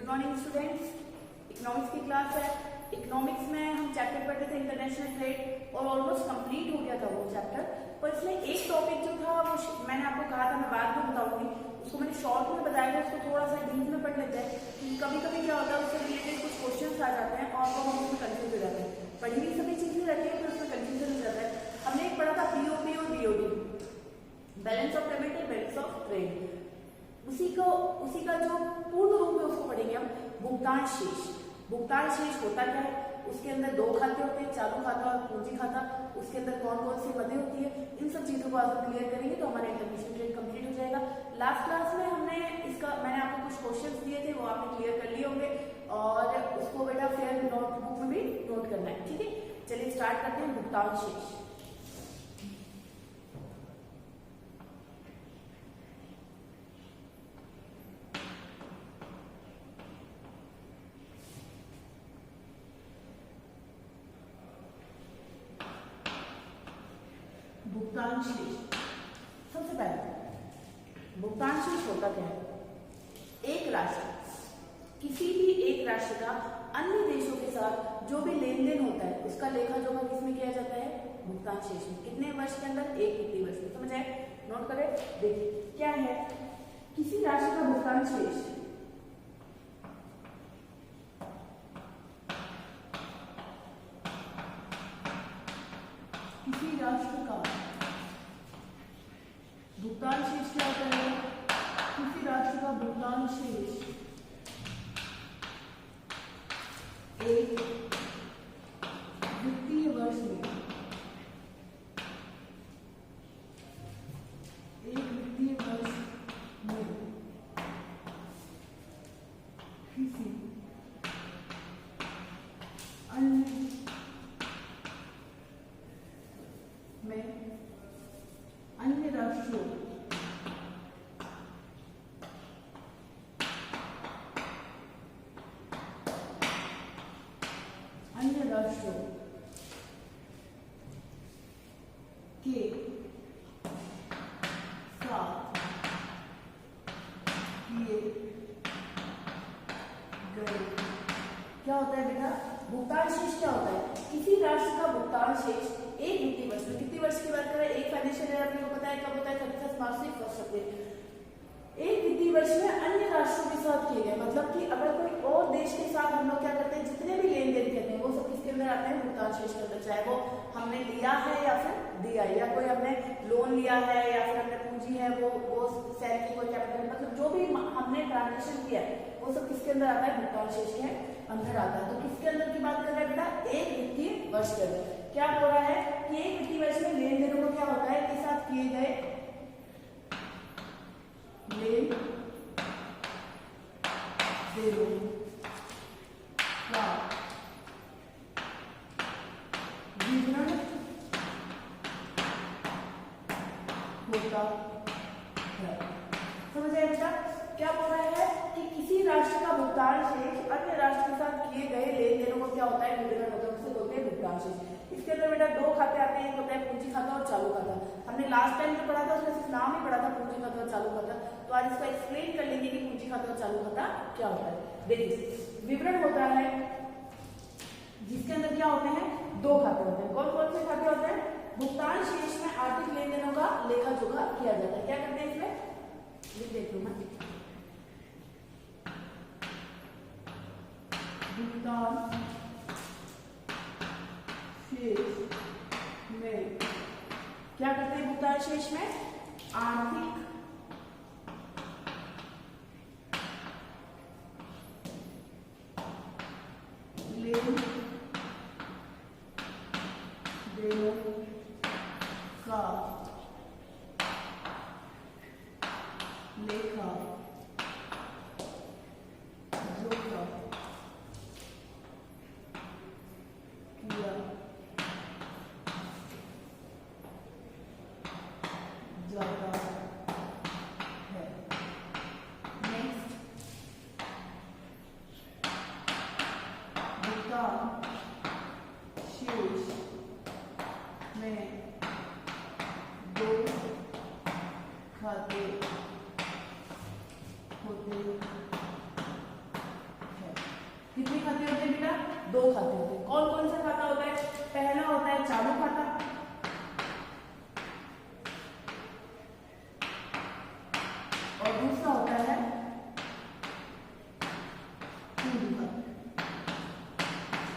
Good morning students, economics की class है। Economics में हम चैप्टर पढ़ते थे इंटरनेशनल ट्रेड और ऑलमोस्ट कंप्लीट हो गया था वो चैप्टर। पर इसमें एक टॉपिक जो था वो मैंने आपको कहा था मैं बाद में बताऊंगी, उसको मैंने शॉर्ट में बताया था, उसको थोड़ा सा डीप में पढ़ लेते हैं कि कभी कभी क्या होता है उससे रिलेटेड कुछ क्वेश्चन आ जाते हैं और तो हम उसमें कंफ्यूज हो जाते हैं। पढ़ी हुई सभी चीजें रहती है तो उसमें कंफ्यूजन हो जाता है। हमने एक पढ़ा था पीओपी और बीओडी, बैलेंस ऑफ पेमेंट और बैलेंस ऑफ ट्रेड। उसी का जो पूर्ण रूप है उसको पढ़ेंगे हम। भुगतान शेष। भुगतान शेष होता क्या है, उसके अंदर दो खाते होते हैं, चालू खाता और पूंजी खाता। उसके अंदर कौन कौन सी मदें होती है, इन सब चीजों को आज हम क्लियर करेंगे तो हमारा इंटरनेशनल ट्रेड कंप्लीट हो जाएगा। लास्ट क्लास में मैंने आपको कुछ क्वेश्चंस दिए थे, वो आपने क्लियर कर लिए होंगे और उसको बेटा फिर नोटबुक में भी नोट करना है। ठीक है, चलिए स्टार्ट करते हैं। भुगतान शेष। भुगतान शेष, सबसे पहले भुगतान शेष होता क्या है? एक राशि, किसी भी एक राशि का अन्य देशों के साथ जो भी लेन देन होता है उसका लेखा जोखा किसमें किया जाता है? भुगतान शेष में। कितने वर्ष के अंदर? एक वित्तीय वर्ष में। समझ आए? नोट करें। देखिए क्या है, किसी राशि का भुगतान शेष किसी राष्ट्र का भुगतान शेष क्या होता है? किसी राष्ट्र का भुगतान शेष एक वित्तीय वर्ष में, एक वित्तीय वर्ष में किसी अन्य राष्ट्रों के साथ किए गए। क्या होता है बेटा? भुगतान शेष क्या होता है? किसी राष्ट्र का भुगतान शेष एक वित्तीय वर्ष में, कितनी वर्ष की बात करें? एक फाइनेंशियल ईयर आपको पता है कब होता है? 31 मार्च से 1 अप्रैल। एक वित्तीय वर्ष में अन्य राष्ट्रों के साथ किए गए, मतलब कि अगर कोई और देश के साथ हम लोग क्या करते हैं, जितने भी लेन देन करते हैं वो सब किसके अंदर आते हैं? भुगतान शेष के अंदर। चाहे वो हमने लिया है या फिर दिया है, या कोई हमने लोन लिया है या फिर हमने पूंजी है, वो शेयर की कोई कैपिटल, मतलब जो भी हमने ट्रांजेक्शन किया है वो सब किसके अंदर आता है? भुगतान शेष के अंदर आता है। तो किसके अंदर की बात कर रहे हैं बेटा? एक वित्तीय वर्ष के अंदर। क्या हो रहा है कि एक वित्तीय वर्ष में लेन देनों को क्या होता है के साथ किए गए लेन देनों का विवरण होता है। समझ आए बेटा? क्या बोल रहा है कि किसी राष्ट्र का भुगतान शेष अन्य राष्ट्र के साथ किए गए लेन देनों को क्या होता है? विवरण होता है, उसे बोलते हैं भुगतान शेष। इसके अंदर बेटा दो खाते आते हैं, एक होता है पूंजी खाता और चालू खाता। हमने लास्ट टाइम जो पढ़ा था उसमें सिर्फ नाम ही पढ़ा था, पूंजी खाता और चालू खाता। तो आज इसको एक्सप्लेन कर लेंगे कि पूंजी खाता और चालू खाता क्या होता है। देखिए विवरण होता है जिसके अंदर क्या होते हैं? दो खाते होते हैं। कौन कौन से खाते होते हैं? भुगतान शेष में आर्थिक लेन देनों का लेखा जोखा किया जाता है। क्या करते हैं इसमें? लिख देती हूँ मैं। भुगतान शेष में क्या करते हैं? भुगतान शेष में आर्थिक लेन देनों का लेखा जोखा किया जाता है। नेक्स्ट, भुगतान शेष में दो खाते होते कितने खाते होते हैं बेटा? 2 खाते होते हैं। कौन कौन सा खाता होता है? पहला होता है चालू खाता, और दूसरा होता है पूंजी खाता।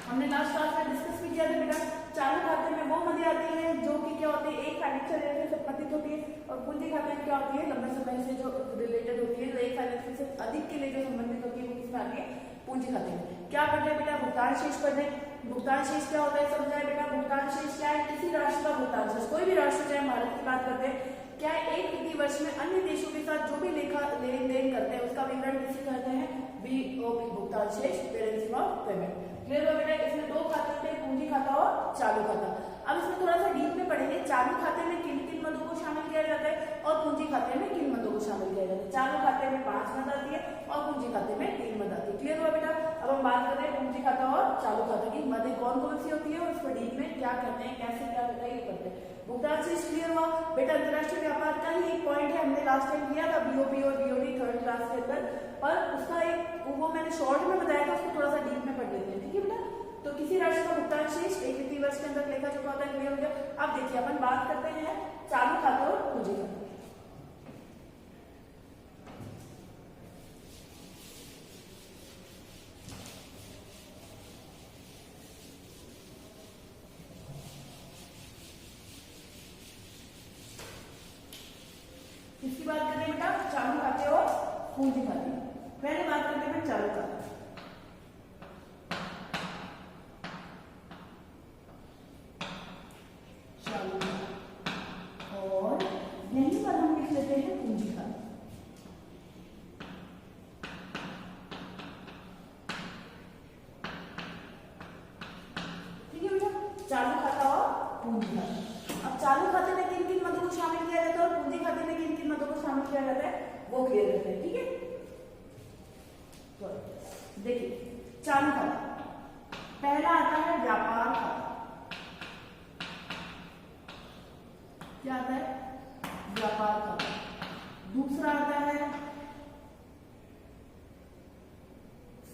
हमने लास्ट क्लास में डिस्कस भी किया था बेटा, चालू खाते में वो मनी आती है जो कि क्या होती है, एक फाइनेंशियल ईयर से संबंधित होती है, और पूंजी खाते में क्या होती है, लंबे समय से जो रिलेटेड होती है, जो एक फाइनेंशियल से अधिक के लिए जो संबंधित होती है, वो किसमें आती है? पूंजी खाते में। क्या पढ़ रहे हैं बेटा? भुगतान शेष पढ़ रहे हैं। भुगतान शेष क्या होता है समझाए बेटा? भुगतान शेष क्या है? किसी राष्ट्र का भुगतान शेष, कोई भी राष्ट्र, चाहे भारत की बात करते हैं, क्या एक वित्तीय वर्ष में अन्य देशों के साथ जो भी लेखा लेन देन करते हैं उसका विवरण किसे कहते हैं? बीओपी, भुगतान शेष, बैलेंस ऑफ पेमेंट। क्लियर हो बेटा? इसमें 2 खाते होते हैं, पूंजी खाता और चालू खाता। अब इसमें थोड़ा सा डीप में पढ़ेंगे, चालू खाते में किन किन मदों को शामिल किया जाता है और पूंजी खाते में किन मदों को शामिल किया जाता है। चालू खाते में 5 मद आती है और पूंजी खाते में 3 मद आती है। क्लियर हुआ बेटा? अब हम बात करते हैं पूंजी खाता और चालू खाता की मदें कौन कौन सी होती है और इसको डीप में क्या करते हैं, कैसे क्या करते हैं। भुगतान शेष क्लियर हुआ बेटा? अंतरराष्ट्रीय व्यापार का ही एक पॉइंट है, हमने लास्ट टाइम किया था बीओपी और बीओडी 3rd क्लास के अंदर, पर उसका एक वो मैंने शॉर्ट में बताया था, उसको थोड़ा सा डीप में पढ़ लेते हैं। ठीक है बेटा? तो किसी राष्ट्र का भुगतान शेष एक वित्तीय वर्ष के अंदर लेखा चुका होता है। क्लियर हो गया? अब देखिए अपन बात करते हैं चालू खाते और पूंजी खाते। किसकी बात कर रहे हैं बेटा? चालू खाते और पूंजी खाते। पहले बात करते हैं चालू खाते। और यहीं पर हम लिख लेते हैं पूंजी खाता। ठीक है बेटा? चालू खाता और पूंजी खाता। अब चालू खाते में किन किन मदों को शामिल किया जाता है और पूंजी खाते में किन किन मदों को शामिल किया जाता है वो क्लियर करते हैं। ठीक है? तो देखिए चालू खाता, पहला आता है व्यापार खाता। क्या आता है? व्यापार खाता। दूसरा आता है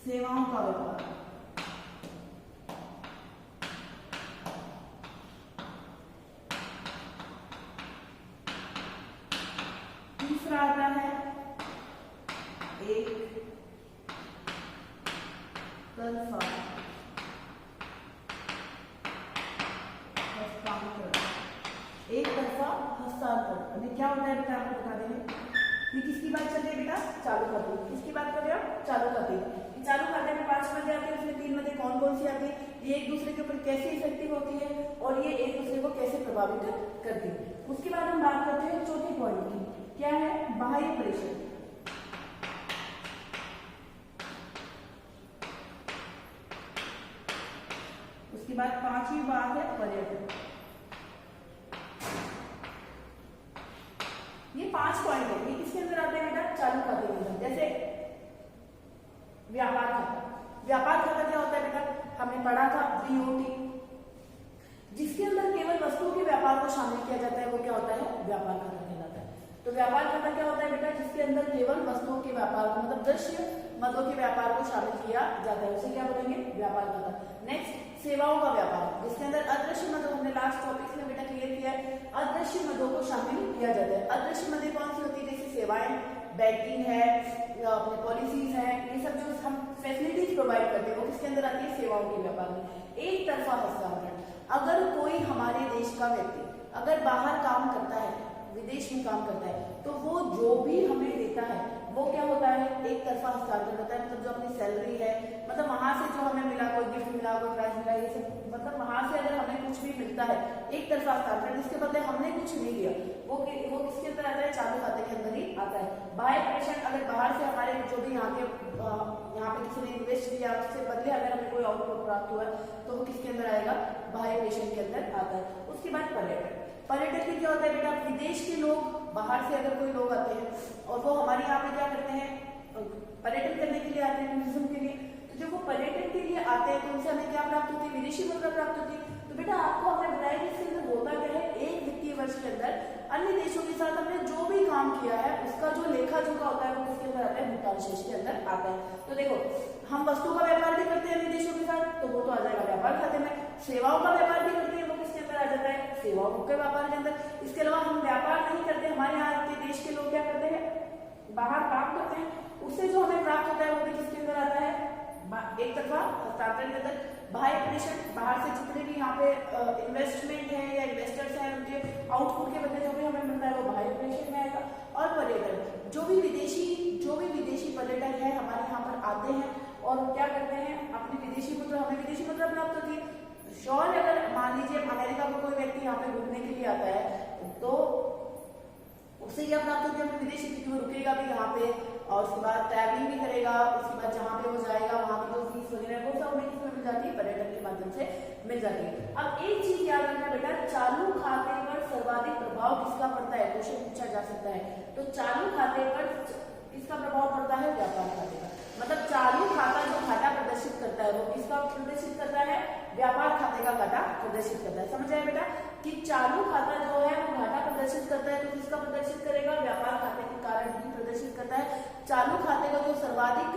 सेवाओं का व्यापार। तीसरा आता है एक तरफा हस्तांतरण। एक तरफा हस्तांतरण क्या होता है बेटा? आपको बता देंगे। ये किसकी बात चल रही है बेटा? चालू खाते। किसकी बात कर रहे हो? चालू खाते। चालू खाते में 5 मदें आती है, उसमें 3 मदें कौन कौन सी आती है, ये एक दूसरे के ऊपर कैसे इफेक्टिव होती है और ये एक दूसरे को कैसे प्रभावित करती है। उसके बाद हम बात करते हैं चौथे पॉइंट की, क्या है? बाह्य प्रेशर। उसके बाद 5वीं बात है पर्यटन। ये 5 पॉइंट है, ये किसके अंदर आते हैं बेटा? चालू खाते के अंदर। जैसे व्यापार खाता। व्यापार खाता क्या होता है बेटा? हमने पढ़ा था बीओटी, जिसके अंदर केवल वस्तुओं के व्यापार को शामिल किया जाता है, वो क्या होता है? व्यापार खाता कहलाता है। तो व्यापार खाता क्या होता है बेटा? जिसके अंदर केवल वस्तुओं के व्यापार को, मतलब दृश्य मदों के व्यापार को शामिल किया जाता है, उसे क्या बोलेंगे? व्यापार खाता। नेक्स्ट सेवाओं का व्यापार, जिसके अंदर अदृश्य मदों, हमने लास्ट टॉपिक में बेटा क्लियर किया है, अदृश्य मदों को शामिल किया जाता है। अदृश्य मदें कौन सी होती है? जैसे सेवाएं, बैंकिंग है, अपने पॉलिसीज है, ये सब जो हम फैसिलिटीज प्रोवाइड करते हैं वो किसके अंदर आती है? सेवाओं के व्यापार में। एक तरफा हस्तांतरण, अगर कोई हमारे देश का व्यक्ति अगर बाहर काम करता है, विदेश में काम करता है, तो वो जो भी हमें देता है वो क्या होता है? एक तरफा हस्तांतरण होता है। मतलब जो अपनी सैलरी है, मतलब वहां से जो हमें मिला, कोई गिफ्ट मिला, कोई प्राइज मिला, ये सब, मतलब वहां से अगर हमें कुछ भी मिलता है, एक तरफा हस्तांतरण, जिसके बदले हमने कुछ नहीं दिया, वो किसके अंदर आता है? चालू खाते के अंदर ही आता है। बाह्य प्रेषण, अगर बाहर से हमारे जो भी यहाँ पे किसी ने इन्वेस्ट किया, उससे बदले अगर हमें कोई आउटपुट प्राप्त हुआ तो वो किसके अंदर आएगा? बाह्य प्रेषण के अंदर आता है। उसके बाद पर्यटन। पर्यटन में क्या होता है बेटा? विदेश के लोग, बाहर से अगर कोई लोग आते हैं और वो हमारे यहाँ पे क्या करते हैं? पर्यटन करने के लिए आते हैं, टूरिज्म के लिए। तो जब वो पर्यटन के लिए आते हैं तो उनसे हमें क्या प्राप्त होती है? विदेशी मुद्रा प्राप्त होती है। तो बेटा आपको हमने बताया कि इसके अंदर होता क्या है? एक वित्तीय वर्ष के अंदर अन्य देशों के साथ हमने जो भी काम किया है उसका जो लेखा जोखा होता है वो किसके अंदर आता है, भुगतान शेष के अंदर आता है। तो देखो हम वस्तु का व्यापार भी करते हैं अन्य देशों के साथ, तो वो तो आ जाएगा व्यापार खाते में। सेवाओं का व्यापार भी करते हैं, वो किसके अंदर आ जाता है, सेवाओं के व्यापार के अंदर। इसके अलावा हम व्यापार नहीं करते, हमारे यहाँ के देश के लोग क्या करते हैं, बाहर काम करते हैं, उससे जो हमें प्राप्त होता है वो भी किसके अंदर आता है, एक तरफा हस्तांतरण के अंदर। बाह्य प्रेषण, बाहर से जितने भी यहाँ पे इन्वेस्टमेंट है या इन्वेस्टर्स हैं उनके आउटपुट के बदले जो भी हमें मिलता है वो बाह्य प्रेषण में आएगा। और पर्यटन, जो भी विदेशी पर्यटक है हमारे यहाँ पर आते हैं और क्या करते हैं, अपनी विदेशी मुद्रा, हमें विदेशी मुद्रा प्राप्त होती है। श्योर, अगर मान लीजिए अमेरिका का कोई व्यक्ति यहाँ पे घूमने के लिए आता है तो उससे क्या प्राप्त होती है, हमें विदेशी, क्योंकि वो रुकेगा भी यहाँ पे और उसके बाद ट्रैवलिंग भी करेगा, उसके बाद जहाँ पे वो जाएगा वहाँ की जो फीस वगैरह वो सब हमें किसमें मिल जाती है, पर्यटन के माध्यम से मिल जाती है। अब एक चीज याद रखना बेटा, चालू खाते पर सर्वाधिक प्रभाव किसका पड़ता है, क्वेश्चन पूछा जा सकता है। तो चालू खाते पर किसका प्रभाव पड़ता है, व्यापार खाते का। मतलब चालू खाता जो घाटा प्रदर्शित करता है वो किसका प्रदर्शित करता है, व्यापार खाते का घाटा प्रदर्शित करता है। समझ आया बेटा कि चालू खाता जो है वो घाटा प्रदर्शित करता है, तो किसका प्रदर्शित करेगा, व्यापार खाते के कारण ही प्रदर्शित करता है। चालू खाते को जो सर्वाधिक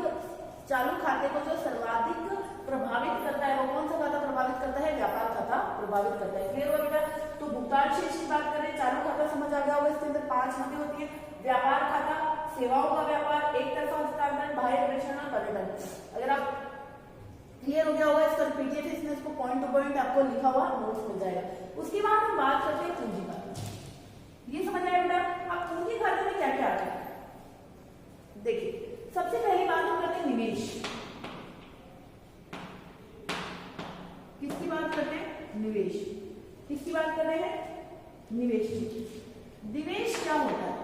प्रभावित करता है वो कौन सा खाता प्रभावित करता है, व्यापार खाता प्रभावित करता है। क्लियर हुआ बेटा। तो भुगतान शेष की बात करें, चालू खाता समझ आ गया होगा, इसके अंदर 5 बातें होती है, व्यापार खाता, सेवाओं का व्यापार, एक तरफा हस्तांतरण, बाह्य प्रेषण और पर्यटन। अगर आप क्लियर हो गया होगा, इसका पीडीएफ इसमें इसको पॉइंट टू पॉइंट आपको लिखा हुआ नोट्स मिल जाएगा। उसके बाद हम बात करते हैं पूंजी खाते। ये समझ आया बेटा। अब पूंजी खाते में क्या क्या आता है, देखिए सबसे पहली बात हम करते हैं निवेश। किसकी बात करते हैं, निवेश। किसकी बात कर रहे हैं, निवेश। निवेश क्या होता है,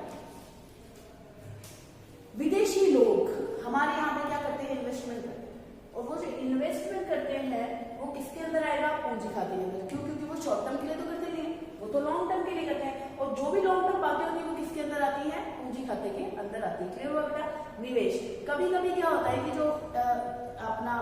विदेशी लोग हमारे यहाँ पे क्या करते हैं, इन्वेस्टमेंट करते हैं, और वो जो इन्वेस्टमेंट करते हैं वो किसके अंदर आएगा, पूंजी खाते के अंदर। क्यों, क्योंकि वो शॉर्ट टर्म के लिए तो करते नहीं है, वो तो लॉन्ग टर्म के लिए करते हैं, और जो भी लॉन्ग टर्म बातें होती है वो किसके अंदर आती है, पूंजी खाते के अंदर आती है। क्लियर हुआ बेटा। निवेश, कभी कभी क्या होता है कि जो अपना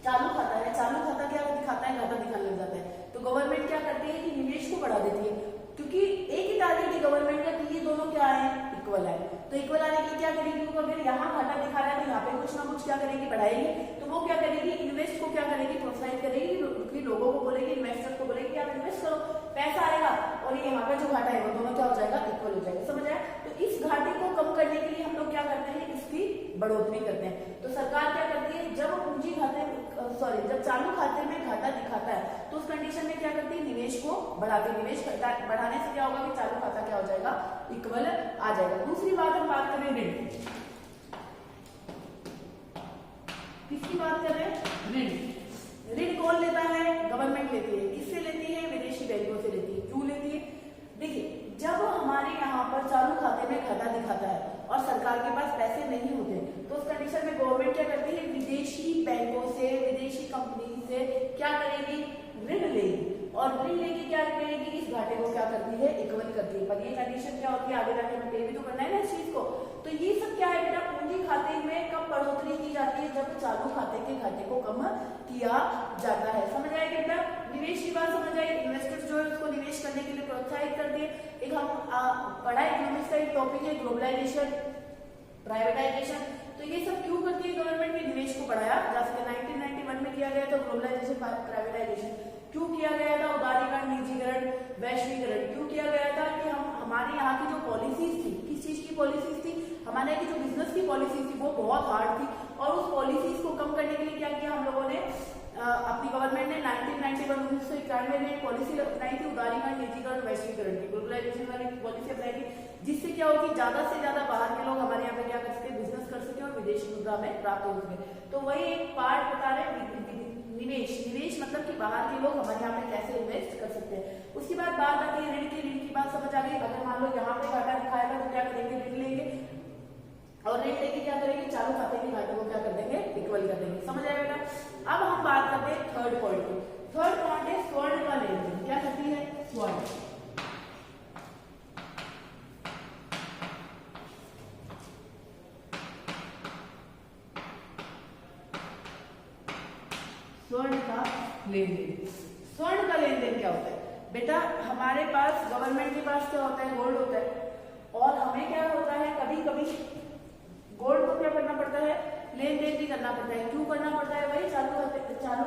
चालू खाता है, चालू खाता क्या दिखाता है, घाटा दिखाने लग जाता है, तो गवर्नमेंट क्या करती है कि निवेश को बढ़ा देती है, क्योंकि एक ही टारगेट है गवर्नमेंट का कि ये दोनों क्या है, इक्वल है। तो इक्वल आने की क्या करेगी, वो अगर यहाँ घाटा दिखा रहा है तो यहाँ पे कुछ ना कुछ क्या करेगी, बढ़ाएगी। तो वो क्या करेगी, इन्वेस्ट को क्या करेगी, प्रोत्साहित करेगी, कि लोगों को बोलेगी, इन्वेस्टर्स को बोलेगी कि आप इन्वेस्ट करो, पैसा आएगा, और ये यहाँ पे जो घाटा है वो दोनों क्या हो जाएगा, इक्वल हो जाएगा। समझ आया। तो इस घाटे को कम करने के लिए हम लोग क्या करते हैं, इसकी बढ़ोतरी करते हैं। तो सरकार क्या करती है, जब पूंजी खाते जब चालू खाते में घाटा दिखाता है तो उस कंडीशन में क्या करती है, निवेश को बढ़ाती है। निवेश बढ़ाने से क्या होगा कि चालू खाता क्या हो जाएगा, इक्वल आ जाएगा। दूसरी बात हम बात करें ऋण। किसकी बात कर रहे हैं, ऋण। ऋण कौन लेता है, गवर्नमेंट लेती है। किससे लेती है, विदेशी बैंकों से लेती है। क्यों लेती है, देखिए जब हमारे यहाँ पर चालू खाते में घाटा दिखाता है और सरकार के पास पैसे नहीं होते तो उस कंडीशन में गवर्नमेंट क्या करती है, विदेशी बैंकों से, विदेशी कंपनी से क्या करेगी, ऋण लेगी, और ऋण लेके क्या करेगी, इस घाटे को क्या करती है, इक्वल करती है। पर ये कंडीशन क्या होती है, आगे जाके हमें पे भी तो करना है ना इस चीज को। तो ये सब क्या है बेटा, पूंजी खाते में कब बढ़ोतरी की जाती है, जब चालू खाते के घाटे को कम किया जाता है। समझ आएगा बेटा। निवेश की बात समझ आई, इन्वेस्टर्स जो है उसको निवेश करने के लिए प्रोत्साहित करते हैं। एक हम पढ़ा इकोनॉमिक्स का एक टॉपिक है ग्लोबलाइजेशन, प्राइवेटाइजेशन। तो ये सब क्यों करती है गवर्नमेंट, के निवेश को बढ़ाया जा सके। 1991 में किया गया था ग्लोबलाइजेशन, प्राइवेटाइजेशन। क्यों किया गया था, उदारीकरण, निजीकरण, वैश्वीकरण क्यों किया गया था, कि हम हमारे यहाँ की जो पॉलिसीज थी, किस चीज की पॉलिसीज थी, हमारे यहाँ की जो बिजनेस की पॉलिसी थी वो बहुत हार्ड थी, और उस पॉलिसीज को कम करने के लिए क्या किया हम लोगों ने, अपनी गवर्नमेंट ने 1991 में पॉलिसी अपनाई थी, उदारीकरण, निजीकरण, वैश्वीकरण की, ग्लोबलाइजेशन वाली पॉलिसी अपनाई थी, जिससे क्या होगी, ज्यादा से ज्यादा बाहर के लोग हमारे यहाँ पे क्या कर सके, बिजनेस कर सके और विदेशी मुद्रा में प्राप्त हो सके। तो वही एक पार्ट बता रहे निवेश। निवेश मतलब कि बाहर के लोग हमारे यहाँ पे कैसे इन्वेस्ट कर सकते हैं। उसके बाद बात आती है ऋण की। ऋण की बात समझ आ गई। अगर मान लो यहाँ पे घाटा दिखाएगा तो क्या करेंगे, ऋण लेंगे, और ऋण लेके क्या करेंगे, चालू खाते के घाटे को क्या कर देंगे, इक्वल कर देंगे। समझ आया बेटा। अब हम बात करते हैं थर्ड पॉइंट की। थर्ड पॉइंट है स्वर्ण का लेन देन। क्या करती है, स्वर्ण। स्वर्ण का लेन देन। स्वर्ण का लेन देन क्या होता है, बेटा हमारे पास गवर्नमेंट के पास क्या होता है, गोल्ड होता है, और हमें क्या होता है कभी कभी गोल्ड को क्या करना पड़ता है, लेन देन भी करना पड़ता है। क्यों करना पड़ता है भाई, चालू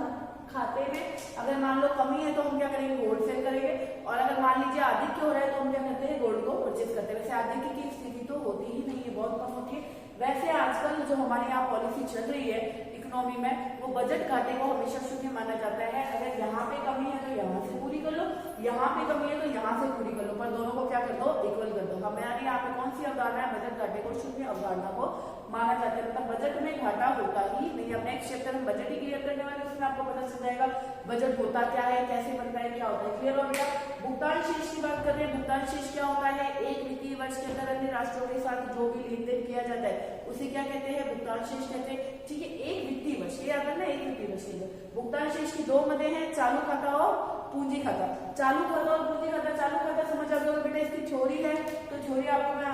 खाते में अगर मान लो कमी है तो हम क्या करेंगे, गोल्ड सेल करेंगे, और अगर मान लीजिए अधिक हो रहा है तो हम क्या करते हैं, गोल्ड को परचेज करते हैं। वैसे अधिक की स्थिति तो होती ही नहीं है, बहुत कम होती है। वैसे आजकल जो हमारे यहाँ पॉलिसी चल रही है इकोनॉमी में, वो बजट घाटे को हमेशा शून्य माना जाता है। अगर यहाँ पे कमी है तो यहाँ से पूरी कर लो, यहाँ पे कमी है तो यहाँ से पूरी कर लो, पर दोनों को क्या कर दो, इक्वल कर दो। हमारे यहाँ पे कौन सी अवधारणा है, बजट घाटे को शून्य अवधारणा को माना जाता है, मतलब बजट में घाटा होता ही नहीं। अब नेक्स्ट चैप्टर में बजट ही क्लियर करने वाले, उसमें आपको पता चल जाएगा बजट होता क्या है, कैसे बनता है, क्या होता है। क्लियर हो गया। भुगतान शेष की बात कर रहे हैं। भुगतान शेष क्या होता है, एक वित्तीय वर्ष के अंदर अन्य राष्ट्रों के साथ जो भी लेन देन किया जाता है उसे क्या कहते हैं, भुगतान शेष कहते हैं। ठीक है, एक वित्तीय वर्ष, ये याद रखना, एक वित्तीय वर्ष के अंदर भुगतान शेष की दो मदें हैं, चालू खाता और पूंजी खाता। चालू खाता और पूंजी खाता, चालू खाता समझ आ गया बेटा, इसकी थ्योरी है तो थ्योरी आपको मैं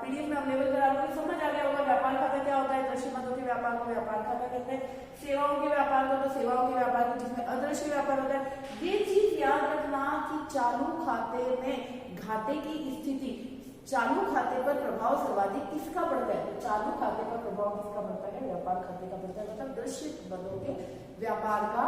पीडीएफ में अवेलेबल करा दूंगी, समझ आ गया होगा। व्यापार खाता क्या होता है, दृश्य मदों के व्यापार को व्यापार खाता कहते हैं। सेवाओं के व्यापार को तो सेवाओं के व्यापार को, जिसमें अदृश्य व्यापार होता है। ये चीज याद रखना कि चालू खाते में घाटे की स्थिति, चालू खाते पर प्रभाव सर्वाधिक किसका पड़ता है, तो चालू खाते पर प्रभाव किसका पड़ता है, व्यापार खाते का पड़ता है, मतलब दृश्य मदों के व्यापार का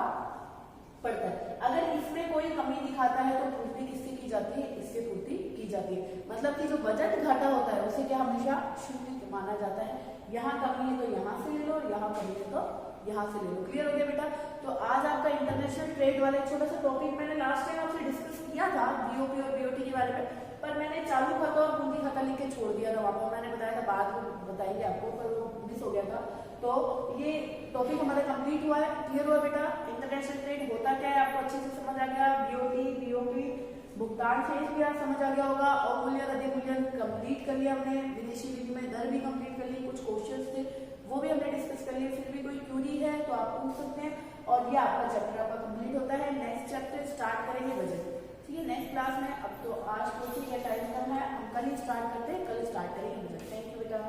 पड़ता है। अगर इसमें कोई कमी दिखाता है तो पूर्ति किससे की जाती है, इससे पूर्ति की जाती है। मतलब कि जो बजट घाटा होता है उसे क्या हमेशा शून्य माना जाता है। यहाँ कमी है तो यहाँ से ले लो, यहाँ कमी है तो यहाँ से ले लो। क्लियर हो गया बेटा। तो आज आपका इंटरनेशनल ट्रेड वाला छोटा सा टॉपिक मैंने लास्ट टाइम आपसे डिस्कस किया था बीओपी और बीओटी के बारे में, पर मैंने चालू खाता और पूंजी खाता लिख के छोड़ दिया था वहां पर। मैंने बताया था बाद में बताएंगे आपको, पर वो मिस हो गया था। तो ये टॉपिक हमारा कंप्लीट हुआ है। क्लियर हुआ बेटा। इंटरनेशनल ट्रेड होता क्या है आपको अच्छे से समझ आ गया। बीओटी, बीओपी, भुगतान शेष भी आप समझ आ गया होगा। अवमूल्यन, अधिमूल्यन कंप्लीट कर लिया हमने। विदेशी विनिमय दर भी कंप्लीट कर ली। कुछ क्वेश्चंस थे वो भी हमने डिस्कस कर लिए। फिर भी कोई क्यूरी है तो आप पूछ सकते हैं। और ये आपका चैप्टर आपका कंप्लीट होता है। नेक्स्ट चैप्टर स्टार्ट करेंगे बजट। ठीक है, नेक्स्ट क्लास में। अब तो आज तो ठीक है, टाइम कम है, हम कल ही स्टार्ट करते हैं, कल स्टार्ट करेंगे बजट। थैंक यू बेटा।